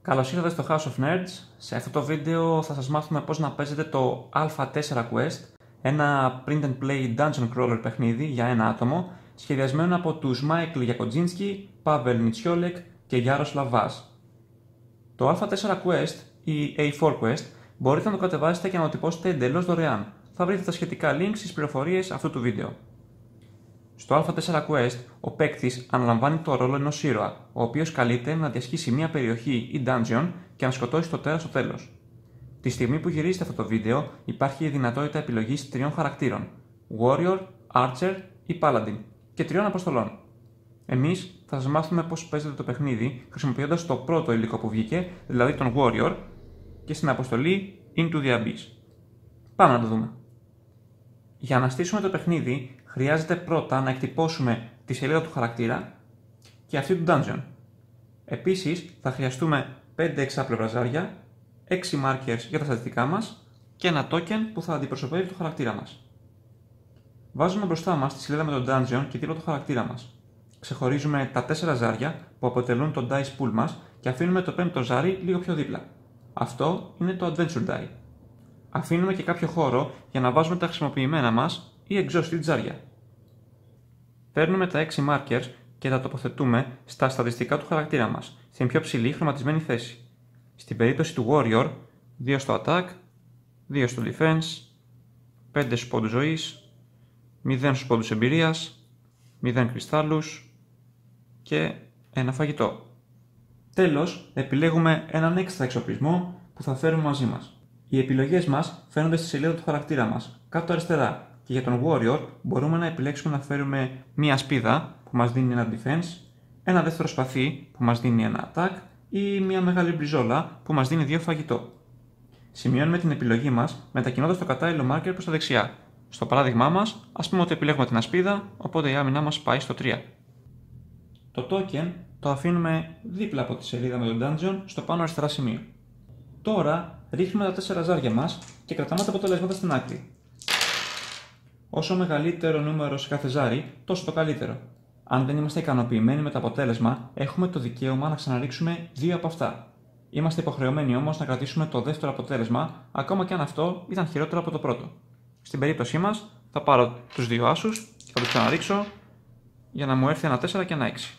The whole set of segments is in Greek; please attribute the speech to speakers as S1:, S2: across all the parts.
S1: Καλώς ήρθατε στο House of Nerds. Σε αυτό το βίντεο θα σας μάθουμε πώς να παίζετε το Alpha 4 Quest, ένα print and play dungeon crawler παιχνίδι για ένα άτομο, σχεδιασμένο από τους Μάικλ Γιακοντζίνσκι, Πάβελ Νιτσιόλεκ και Γιάροσλαβ Βάζ. Το Alpha 4 Quest ή A4 Quest μπορείτε να το κατεβάσετε και να το τυπώσετε εντελώς δωρεάν. Θα βρείτε τα σχετικά links στις πληροφορίες αυτού του βίντεο. Στο Alpha 4 Quest, ο παίκτης αναλαμβάνει το ρόλο ενός ήρωα, ο οποίος καλείται να διασχίσει μια περιοχή ή dungeon και να σκοτώσει το τέρας στο τέλος. Τη στιγμή που γυρίζετε αυτό το βίντεο, υπάρχει η δυνατότητα επιλογής 3 χαρακτήρων: Warrior, Archer ή Paladin και 3 αποστολών. Εμείς θα σας μάθουμε πώς παίζετε το παιχνίδι χρησιμοποιώντας το πρώτο υλικό που βγήκε, δηλαδή τον Warrior, και στην αποστολή Into the Abyss. Πάμε να το δούμε. Για να στήσουμε το παιχνίδι, χρειάζεται πρώτα να εκτυπώσουμε τη σελίδα του χαρακτήρα και αυτή του dungeon. Επίσης, θα χρειαστούμε 5 εξάπλευρα ζάρια, 6 markers για τα στατιστικά μας και ένα token που θα αντιπροσωπεύει το χαρακτήρα μας. Βάζουμε μπροστά μας τη σελίδα με το dungeon και τίτλο του χαρακτήρα μας. Ξεχωρίζουμε τα 4 ζάρια που αποτελούν το dice pool μας και αφήνουμε το 5ο ζάρι λίγο πιο δίπλα. Αυτό είναι το adventure die. Αφήνουμε και κάποιο χώρο για να βάζουμε τα χρησιμοποιημένα μας ή exhausted ζάρια. Παίρνουμε τα 6 markers και τα τοποθετούμε στα στατιστικά του χαρακτήρα μας, στην πιο ψηλή χρωματισμένη θέση. Στην περίπτωση του Warrior, 2 στο attack, 2 στο defense, 5 στους πόντους ζωής, 0 στους πόντους εμπειρίας, 0 κρυστάλλους και ένα φαγητό. Τέλος, επιλέγουμε έναν έξτρα εξοπλισμό που θα φέρουμε μαζί μας. Οι επιλογές μας φαίνονται στη σελίδα του χαρακτήρα μας, κάτω αριστερά, και για τον Warrior μπορούμε να επιλέξουμε να φέρουμε μία σπίδα που μας δίνει ένα defense, ένα δεύτερο σπαθί που μας δίνει ένα attack ή μία μεγάλη μπριζόλα που μας δίνει 2 φαγητό. Σημειώνουμε την επιλογή μας μετακινώντας το κατάλληλο marker προς τα δεξιά. Στο παράδειγμά μας, ας πούμε ότι επιλέγουμε την ασπίδα, οπότε η άμυνά μας πάει στο 3. Το token το αφήνουμε δίπλα από τη σελίδα με τον dungeon στο πάνω αριστερά σημείο. Τώρα ρίχνουμε τα 4 ζάρια μας και κρατάμε τα αποτελέσματα στην άκρη. Όσο μεγαλύτερο νούμερο σε κάθε ζάρι, τόσο το καλύτερο. Αν δεν είμαστε ικανοποιημένοι με το αποτέλεσμα, έχουμε το δικαίωμα να ξαναρίξουμε 2 από αυτά. Είμαστε υποχρεωμένοι όμως να κρατήσουμε το δεύτερο αποτέλεσμα, ακόμα και αν αυτό ήταν χειρότερο από το πρώτο. Στην περίπτωσή μας, θα πάρω τους 2 άσους και θα τους ξαναρίξω για να μου έρθει ένα 4 και ένα 6.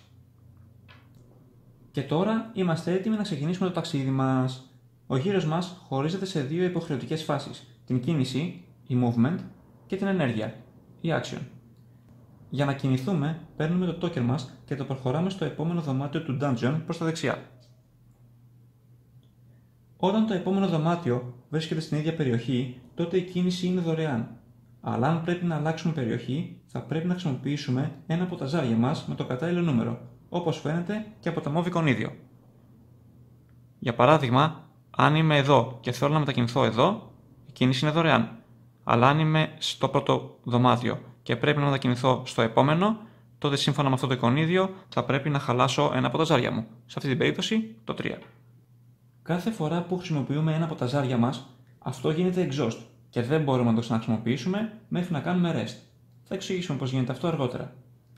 S1: Και τώρα είμαστε έτοιμοι να ξεκινήσουμε το ταξίδι μας. Ο γύρος μας χωρίζεται σε 2 υποχρεωτικές φάσεις: την κίνηση, η movement, και την ενέργεια, η action. Για να κινηθούμε, παίρνουμε το token μας και το προχωράμε στο επόμενο δωμάτιο του dungeon προς τα δεξιά. Όταν το επόμενο δωμάτιο βρίσκεται στην ίδια περιοχή, τότε η κίνηση είναι δωρεάν. Αλλά αν πρέπει να αλλάξουμε περιοχή, θα πρέπει να χρησιμοποιήσουμε ένα από τα ζάρια μας με το κατάλληλο νούμερο, όπως φαίνεται και από το μόβ εικονίδιο. Για παράδειγμα, αν είμαι εδώ και θέλω να μετακινηθώ εδώ, η κίνηση είναι δωρεάν. Αλλά αν είμαι στο πρώτο δωμάτιο και πρέπει να μετακινηθώ στο επόμενο, τότε σύμφωνα με αυτό το εικονίδιο θα πρέπει να χαλάσω ένα από τα ζάρια μου. Σε αυτή την περίπτωση, το 3. Κάθε φορά που χρησιμοποιούμε ένα από τα ζάρια μας, αυτό γίνεται exhaust και δεν μπορούμε να το ξαναχρησιμοποιήσουμε μέχρι να κάνουμε rest. Θα εξηγήσουμε πώς γίνεται αυτό αργότερα.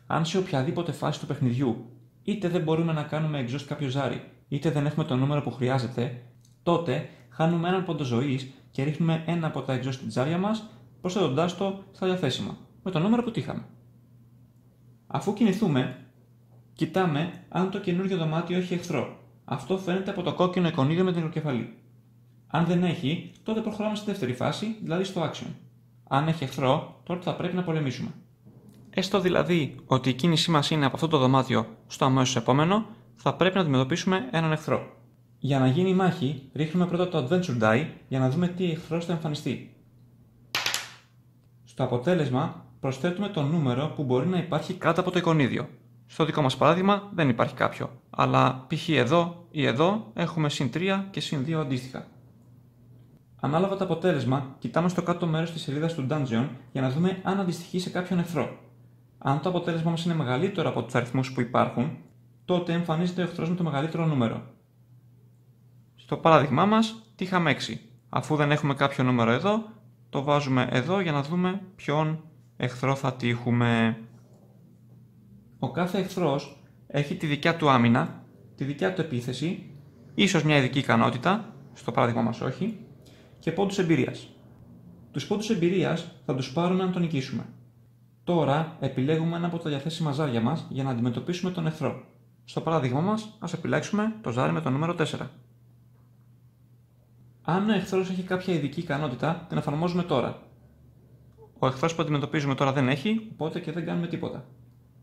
S1: Αν σε οποιαδήποτε φάση του παιχνιδιού είτε δεν μπορούμε να κάνουμε exhaust κάποιο ζάρι, είτε δεν έχουμε το νούμερο που χρειάζεται, τότε χάνουμε έναν πόντο ζωής και ρίχνουμε ένα από τα exhausted ζάρια μας, προσθέτοντάς το στα διαθέσιμα, με το νούμερο που τύχαμε. Αφού κινηθούμε, κοιτάμε αν το καινούργιο δωμάτιο έχει εχθρό. Αυτό φαίνεται από το κόκκινο εικονίδιο με την ολοκεφαλή. Αν δεν έχει, τότε προχωράμε στη δεύτερη φάση, δηλαδή στο action. Αν έχει εχθρό, τότε θα πρέπει να πολεμήσουμε. Έστω δηλαδή ότι η κίνησή μας είναι από αυτό το δωμάτιο στο αμέσως επόμενο, θα πρέπει να αντιμετωπίσουμε έναν εχθρό. Για να γίνει η μάχη, ρίχνουμε πρώτα το adventure die για να δούμε τι εχθρός θα εμφανιστεί. Στο αποτέλεσμα, προσθέτουμε το νούμερο που μπορεί να υπάρχει κάτω από το εικονίδιο. Στο δικό μας παράδειγμα δεν υπάρχει κάποιο, αλλά π.χ. εδώ ή εδώ έχουμε συν 3 και συν 2 αντίστοιχα. Ανάλογα το αποτέλεσμα, κοιτάμε στο κάτω μέρος της σελίδας του dungeon για να δούμε αν αντιστοιχεί σε κάποιον εχθρό. Αν το αποτέλεσμα μας είναι μεγαλύτερο από τους αριθμούς που υπάρχουν, τότε εμφανίζεται ο εχθρός με το μεγαλύτερο νούμερο. Στο παράδειγμά μας, τύχαμε 6. Αφού δεν έχουμε κάποιο νούμερο εδώ, το βάζουμε εδώ για να δούμε ποιον εχθρό θα τύχουμε. Ο κάθε εχθρός έχει τη δικιά του άμυνα, τη δικιά του επίθεση ίσως μια ειδική ικανότητα, στο παράδειγμα μας όχι, και πόντους εμπειρίας. Τους πόντους εμπειρίας θα τους πάρουμε αν τον νικήσουμε. Τώρα επιλέγουμε ένα από τα διαθέσιμα ζάρια μας για να αντιμετωπίσουμε τον εχθρό. Στο παράδειγμα μας, ας επιλέξουμε το ζάρι με το νούμερο 4. Αν ο εχθρός έχει κάποια ειδική ικανότητα, την εφαρμόζουμε τώρα. Ο εχθρός που αντιμετωπίζουμε τώρα δεν έχει, οπότε και δεν κάνουμε τίποτα.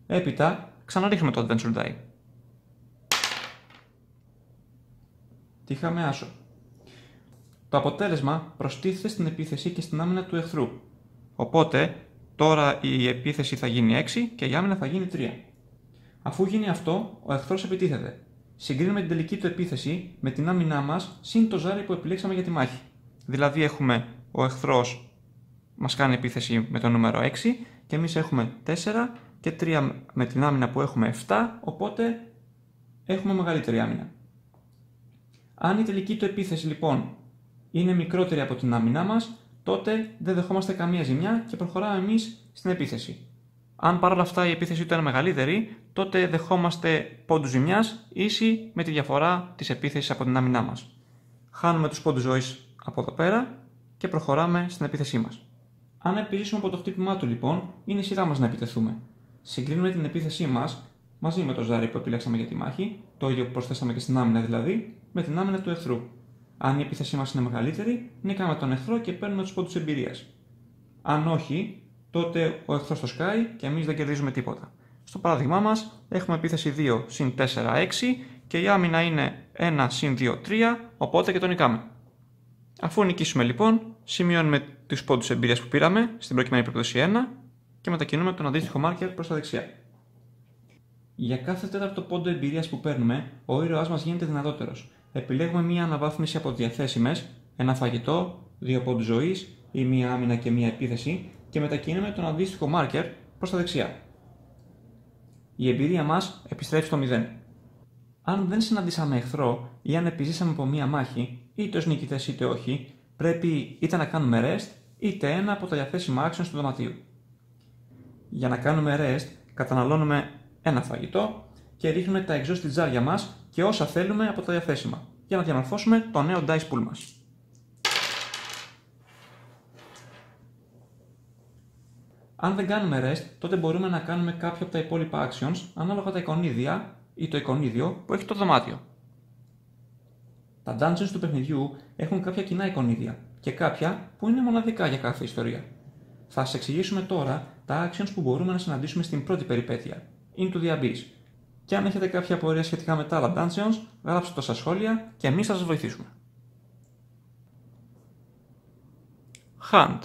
S1: Έπειτα, ξαναρίχνουμε το Adventure Die. Τι είχαμε άσο. Το αποτέλεσμα προστίθεται στην επίθεση και στην άμυνα του εχθρού. Οπότε, τώρα η επίθεση θα γίνει 6 και η άμυνα θα γίνει 3. Αφού γίνει αυτό, ο εχθρός επιτίθεται. Συγκρίνουμε την τελική του επίθεση με την άμυνά μας συν το ζάρι που επιλέξαμε για τη μάχη. Δηλαδή, έχουμε ο εχθρός μας κάνει επίθεση με το νούμερο 6 και εμείς έχουμε 4 και 3 με την άμυνα που έχουμε 7, οπότε έχουμε μεγαλύτερη άμυνα. Αν η τελική του επίθεση λοιπόν είναι μικρότερη από την άμυνά μας, τότε δεν δεχόμαστε καμία ζημιά και προχωράμε εμείς στην επίθεση. Αν παρόλα αυτά η επίθεση του είναι μεγαλύτερη, τότε δεχόμαστε πόντους ζημιάς ίση με τη διαφορά της επίθεσης από την άμυνά μας. Χάνουμε τους πόντους ζωής από εδώ πέρα και προχωράμε στην επίθεσή μας. Αν επιζήσουμε από το χτύπημά του λοιπόν, είναι η σειρά μας να επιτεθούμε. Συγκρίνουμε την επίθεσή μας μαζί με το ζάρι που επιλέξαμε για τη μάχη, το ίδιο που προσθέσαμε και στην άμυνα δηλαδή, με την άμυνα του εχθρού. Αν η επίθεσή μας είναι μεγαλύτερη, νικάμε τον εχθρό και παίρνουμε τους πόντους εμπειρίας. Αν όχι, τότε ο εχθρός το σκάει και εμείς δεν κερδίζουμε τίποτα. Στο παράδειγμά μας έχουμε επίθεση 2 συν 4 6 και η άμυνα είναι 1 συν 2 3, οπότε και τον νικάμε. Αφού νικήσουμε λοιπόν, σημειώνουμε τους πόντους εμπειρίας που πήραμε, στην προκειμένη περίπτωση 1, και μετακινούμε τον αντίστοιχο μάρκερ προς τα δεξιά. Για κάθε τέταρτο πόντο εμπειρίας που παίρνουμε, ο ήρωάς μας γίνεται δυνατότερος. Επιλέγουμε μία αναβάθμιση από διαθέσιμες, ένα φαγητό, 2 πόντους ζωής ή μία άμυνα και μία επίθεση και μετακινούμε τον αντίστοιχο μάρκερ προς τα δεξιά. Η εμπειρία μας επιστρέφει στο 0. Αν δεν συναντήσαμε εχθρό ή αν επιζήσαμε από μία μάχη, είτε ως νικητές είτε όχι, πρέπει είτε να κάνουμε rest είτε ένα από τα διαθέσιμα actions του δωματίου. Για να κάνουμε rest, καταναλώνουμε ένα φαγητό και ρίχνουμε τα exhausted ζάρια μας και όσα θέλουμε από τα διαθέσιμα, για να διαμορφώσουμε το νέο dice pool μας. Αν δεν κάνουμε rest, τότε μπορούμε να κάνουμε κάποια από τα υπόλοιπα actions ανάλογα τα εικονίδια ή το εικονίδιο που έχει το δωμάτιο. Τα dungeons του παιχνιδιού έχουν κάποια κοινά εικονίδια και κάποια που είναι μοναδικά για κάθε ιστορία. Θα σας εξηγήσουμε τώρα τα actions που μπορούμε να συναντήσουμε στην πρώτη περιπέτεια, Into the Abyss. Και αν έχετε κάποια απορία σχετικά με τα άλλα dungeons, γράψτε το στα σχόλια και εμείς θα σας βοηθήσουμε. Hunt.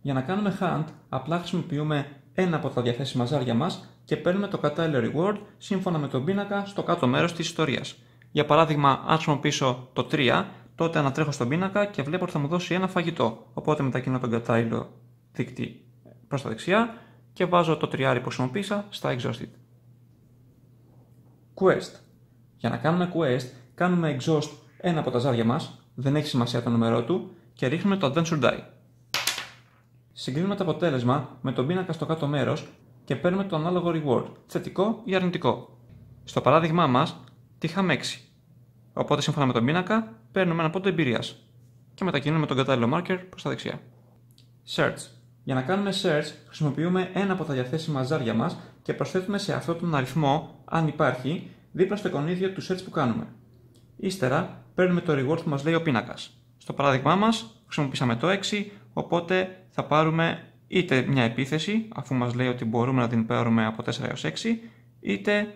S1: Για να κάνουμε hunt, απλά χρησιμοποιούμε ένα από τα διαθέσιμα ζάρια μας και παίρνουμε το κατάλληλο reward σύμφωνα με τον πίνακα στο κάτω μέρος της ιστορίας. Για παράδειγμα, αν χρησιμοποιήσω το 3, τότε ανατρέχω στον πίνακα και βλέπω ότι θα μου δώσει ένα φαγητό. Οπότε μετακινώ τον κατάλληλο δείκτη προς τα δεξιά και βάζω το τριάρι που χρησιμοποίησα στα exhausted. Quest. Για να κάνουμε quest, κάνουμε exhaust ένα από τα ζάρια μας, δεν έχει σημασία το νούμερό του, και ρίχνουμε το Adventure Die. Συγκρίνουμε το αποτέλεσμα με τον πίνακα στο κάτω μέρος και παίρνουμε το ανάλογο reward, θετικό ή αρνητικό. Στο παράδειγμά μας, τύχαμε 6. Οπότε σύμφωνα με τον πίνακα, παίρνουμε ένα πόντο εμπειρίας και μετακινούμε τον κατάλληλο marker προς τα δεξιά. Search. Για να κάνουμε search, χρησιμοποιούμε ένα από τα διαθέσιμα ζάρια μας και προσθέτουμε σε αυτόν τον αριθμό, αν υπάρχει, δίπλα στο εικονίδιο του search που κάνουμε. Ύστερα, παίρνουμε το reward που μας λέει ο πίνακας. Στο παράδειγμά μας, χρησιμοποιήσαμε το 6, οπότε θα πάρουμε είτε μια επίθεση, αφού μας λέει ότι μπορούμε να την πάρουμε από 4 έως 6, είτε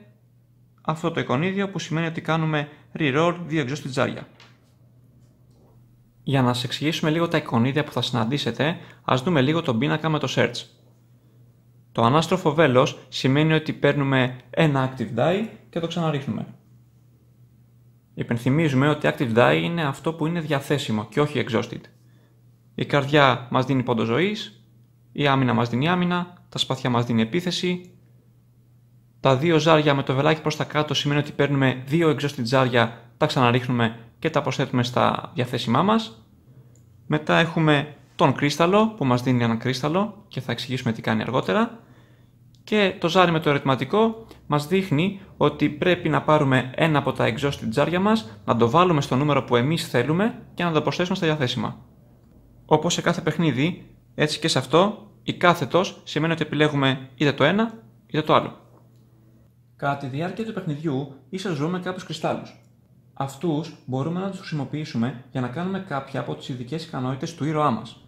S1: αυτό το εικονίδιο που σημαίνει ότι κάνουμε reroll 2 exhausted ζάρια. Για να σας εξηγήσουμε λίγο τα εικονίδια που θα συναντήσετε, ας δούμε λίγο τον πίνακα με το search. Το ανάστροφο βέλος σημαίνει ότι παίρνουμε ένα active die και το ξαναρίχνουμε. Υπενθυμίζουμε ότι active die είναι αυτό που είναι διαθέσιμο και όχι exhausted. Η καρδιά μας δίνει πόντο ζωής, η άμυνα μας δίνει άμυνα, τα σπαθιά μας δίνει επίθεση. Τα 2 ζάρια με το βελάκι προς τα κάτω σημαίνει ότι παίρνουμε 2 exhausted ζάρια, τα ξαναρίχνουμε και τα προσθέτουμε στα διαθέσιμά μας. Μετά έχουμε τον κρίσταλο που μας δίνει ένα κρίσταλο και θα εξηγήσουμε τι κάνει αργότερα. Και το ζάρι με το ερωτηματικό μας δείχνει ότι πρέπει να πάρουμε ένα από τα exhausted τζάρια μας, να το βάλουμε στο νούμερο που εμείς θέλουμε και να το προσθέσουμε στα διαθέσιμα. Όπως σε κάθε παιχνίδι, έτσι και σε αυτό, η κάθετος σημαίνει ότι επιλέγουμε είτε το ένα είτε το άλλο. Κατά τη διάρκεια του παιχνιδιού, ίσως βρούμε κάποιους κρυστάλλους. Αυτούς μπορούμε να τους χρησιμοποιήσουμε για να κάνουμε κάποια από τις ειδικές ικανότητες του ήρωά μας.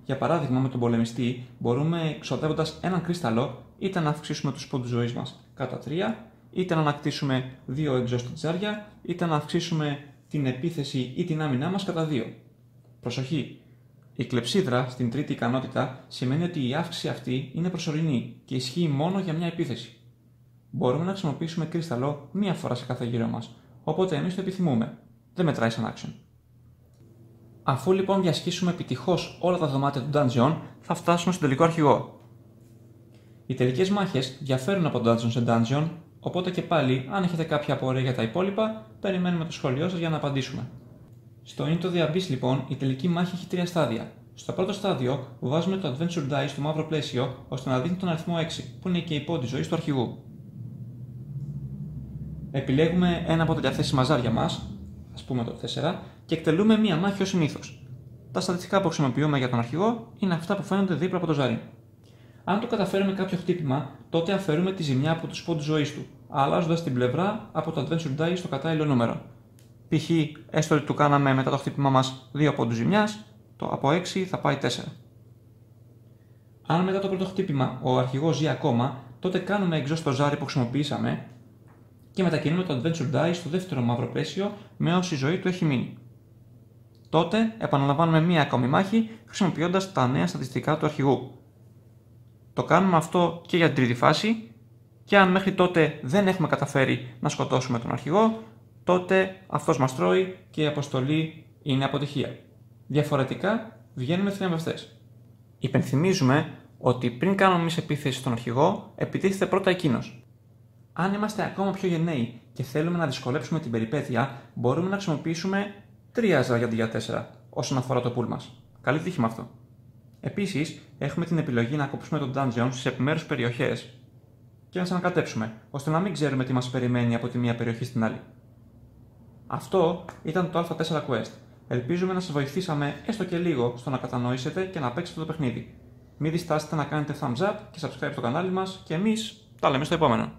S1: Για παράδειγμα, με τον πολεμιστή μπορούμε, ξοδεύοντας έναν κρύσταλλο, είτε να αυξήσουμε τους πόντους ζωής μας κατά 3, είτε να ανακτήσουμε 2 exhausted τζάρια, είτε να αυξήσουμε την επίθεση ή την άμυνά μας κατά 2. Προσοχή! Η κλεψίδρα στην τρίτη ικανότητα σημαίνει ότι η αύξηση αυτή είναι προσωρινή και ισχύει μόνο για μια επίθεση. Μπορούμε να χρησιμοποιήσουμε κρύσταλλο μία φορά σε κάθε γύρο μας, οπότε εμείς το επιθυμούμε. Δεν μετράει σαν action. Αφού λοιπόν διασχίσουμε επιτυχώς όλα τα δωμάτια του dungeon, θα φτάσουμε στον τελικό αρχηγό. Οι τελικές μάχες διαφέρουν από dungeon σε dungeon, οπότε και πάλι, αν έχετε κάποια απορία για τα υπόλοιπα, περιμένουμε το σχόλιο σας για να απαντήσουμε. Στο Into the Abyss λοιπόν, η τελική μάχη έχει 3 στάδια. Στο πρώτο στάδιο, βάζουμε το Adventure Die στο μαύρο πλαίσιο ώστε να δείχνει τον αριθμό 6, που είναι και η πόντη ζωής του αρχηγού. Επιλέγουμε ένα από τα διαθέσιμα ζάρια μας, ας πούμε το 4, και εκτελούμε μία μάχη ως συνήθως. Τα στατιστικά που χρησιμοποιούμε για τον αρχηγό είναι αυτά που φαίνονται δίπλα από το ζάρι. Αν το καταφέρουμε κάποιο χτύπημα, τότε αφαιρούμε τη ζημιά από τους πόντους ζωής του, αλλάζοντας την πλευρά από το Adventure Die στο κατάλληλο νούμερο. Π.χ. έστω ότι του κάναμε μετά το χτύπημα μας 2 πόντους ζημιάς, το από 6 θα πάει 4. Αν μετά το πρώτο χτύπημα ο αρχηγός ζει ακόμα, τότε κάνουμε exhaust το ζάρι που χρησιμοποιήσαμε και μετακινούμε το Adventure Die στο δεύτερο μαύρο πλαίσιο με όση ζωή του έχει μείνει. Τότε επαναλαμβάνουμε μία ακόμη μάχη χρησιμοποιώντας τα νέα στατιστικά του αρχηγού. Το κάνουμε αυτό και για την τρίτη φάση και αν μέχρι τότε δεν έχουμε καταφέρει να σκοτώσουμε τον αρχηγό, τότε αυτός μας τρώει και η αποστολή είναι αποτυχία. Διαφορετικά βγαίνουμε θριαμβευτές. Υπενθυμίζουμε ότι πριν κάνουμε εμείς επίθεση στον αρχηγό, επιτίθεται πρώτα εκείνος. Αν είμαστε ακόμα πιο γενναίοι και θέλουμε να δυσκολέψουμε την περιπέτεια, μπορούμε να χρησιμοποιήσουμε 3 ζάρια αντί για 4 όσον αφορά το pool μας. Καλή τύχη με αυτό. Επίσης, έχουμε την επιλογή να κόψουμε το dungeon στις επιμέρους περιοχές και να τις ανακατέψουμε, ώστε να μην ξέρουμε τι μας περιμένει από τη μία περιοχή στην άλλη. Αυτό ήταν το Α4 Quest. Ελπίζουμε να σας βοηθήσαμε έστω και λίγο στο να κατανοήσετε και να παίξετε το παιχνίδι. Μην διστάσετε να κάνετε thumbs up και subscribe στο κανάλι μας και εμείς τα λέμε στο επόμενο.